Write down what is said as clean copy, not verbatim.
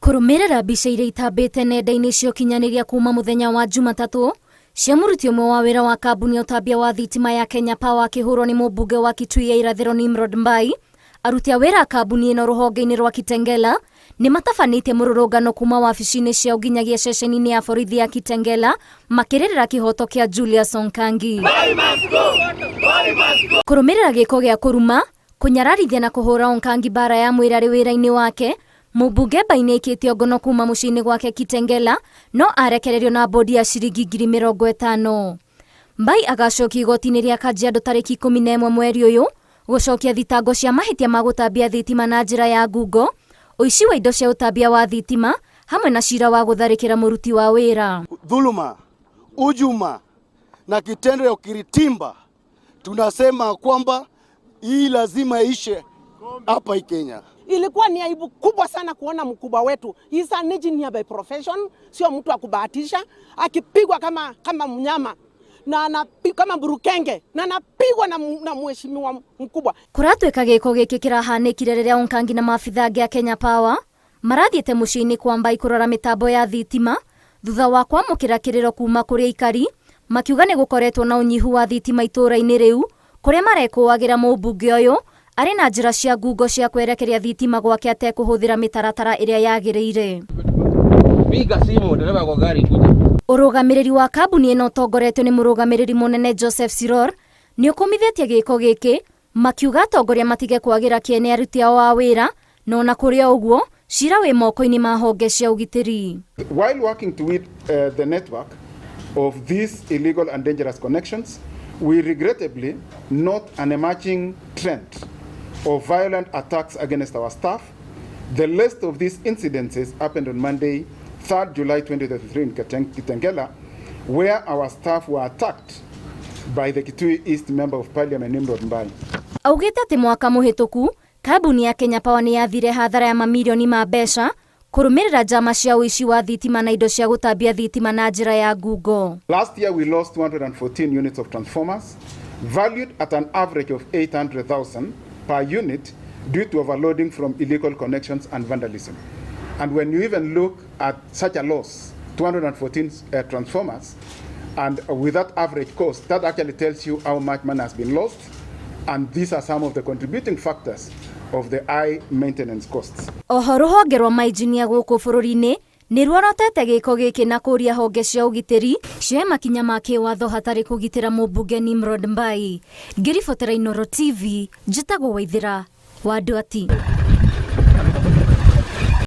Kũrũmĩrĩra mbica iria itambĩte nenda-inĩ cia ũkinyanĩria kuma mũthenya wa Jumatatũ cia mũruti ũmwe wa wĩra wa kambuni ya ũtambia wa thitima ya Kenya Power akĩhũrwo nĩ mũmbunge wa Kitui ya irathĩro Nimrod Mbai, aruti a wĩra a kambuni ĩno rũhonge-inĩ rwa Kitengela nĩ matabanĩtie mũrũrũngano kuma wabici-inĩ ciao nginyagia ceceni-inĩ ya borithi ya Kitengela makĩrĩrĩra kĩhoto kĩa Julius Onkangi. Kũrũmĩrĩra gĩko gĩa kũruma, kũnyararithia na kũhũra Onkangi bara ya mwĩra arĩ wĩra-inĩ wake, mũmbunge Mbai nĩ aikĩtio ngono kuma mũciĩ-inĩ gwake Kitengela no arekererio na bodi ya ciringi 50,000. Mbai agacokio igoti-inĩ rĩa Kajiado tarĩki 11 mweri ũyũ gũcokia thitango cia mahĩtia ma gũtambia thitima na njĩra ya ngungo, ũici wa indo cia ũtambia wa thitima hamwe na cira wa gũtharĩkĩra mũruti wa wĩra. Dhuluma, ujuma na kitendo ya ukiritimba, tunasema kwamba hii lazima ishe hapa Kenya. Ilikuwa ni aibu kubwa sana kuona mkubwa wetu, he is an engineer by profession, sio mtu akubahatisha, akipigwa kama mnyama na kama burukenge na anapigwa na mheshimiwa mkubwa. Kũratuĩka gĩko gĩkĩ kĩrahanĩkire rĩrĩa Onkangi na maabitha angĩ a Kenya Power marathiĩte mũciĩ-inĩ kwa Mbai kũrora mĩtambo ya thitima thutha wa kwamũkĩra kĩrĩro kuma kũrĩ aikari makiuga nĩ gũkoretwo na ũnyihu wa thitima itũũra-inĩ rĩu kũrĩa marekũagĩra mũmbunge ũyũ arĩ na njĩra cia ngungo cia kwerekeria thitima gwake atekũhũthĩra mĩtaratara ĩrĩa yagĩrĩire. Ũrũgamĩrĩri wa kambuni ĩno ũtongoretio nĩ mũrũgamĩrĩri mũnene Joseph Siror nĩ ũkũmithĩtie gĩko gĩkĩ makiuga atongoria matige kwagĩra kĩene aruti ao a wĩra no ona kũrĩ ũguo cira wĩ moko-inĩ ma honge cia ũgitĩri. While working to weed the network of these illegal and dangerous connections, we regrettably note an emerging trend of violent attacks against our staff. The list of these incidences happened on Monday, 3rd July 2023 in Kitengela, where our staff were attacked by the Kitui East Member of Parliament Nimrod Mbai. Augĩte atĩ mwaka mũhĩtũku kambuni ya Kenya Power nĩ yathire hathara ya mamirioni ma mbeca kũrũmĩrĩra njama cia ũici wa thitima na indo cia gũtambia thitima na njĩra ya ngungo. Last year we lost 214 units of transformers valued at an average of 800,000 per unit due to overloading from illegal connections and vandalism. And when you even look at such a loss, 214 transformers, and with that average cost, that actually tells you how much money has been lost. And these are some of the contributing factors of the high maintenance costs. Oho rũhonge rwa mainjinia gũkũ bũrũri-inĩ nĩ ruorotete gĩko gĩkĩ na kũria honge cia ũgitĩri cioe makinya ma kĩwatho hatarĩ kũgitĩra mũmbunge Nimrod Mbai. Ngĩribotera Inooro TV, njĩtagwo Waithĩra wa Ndwati.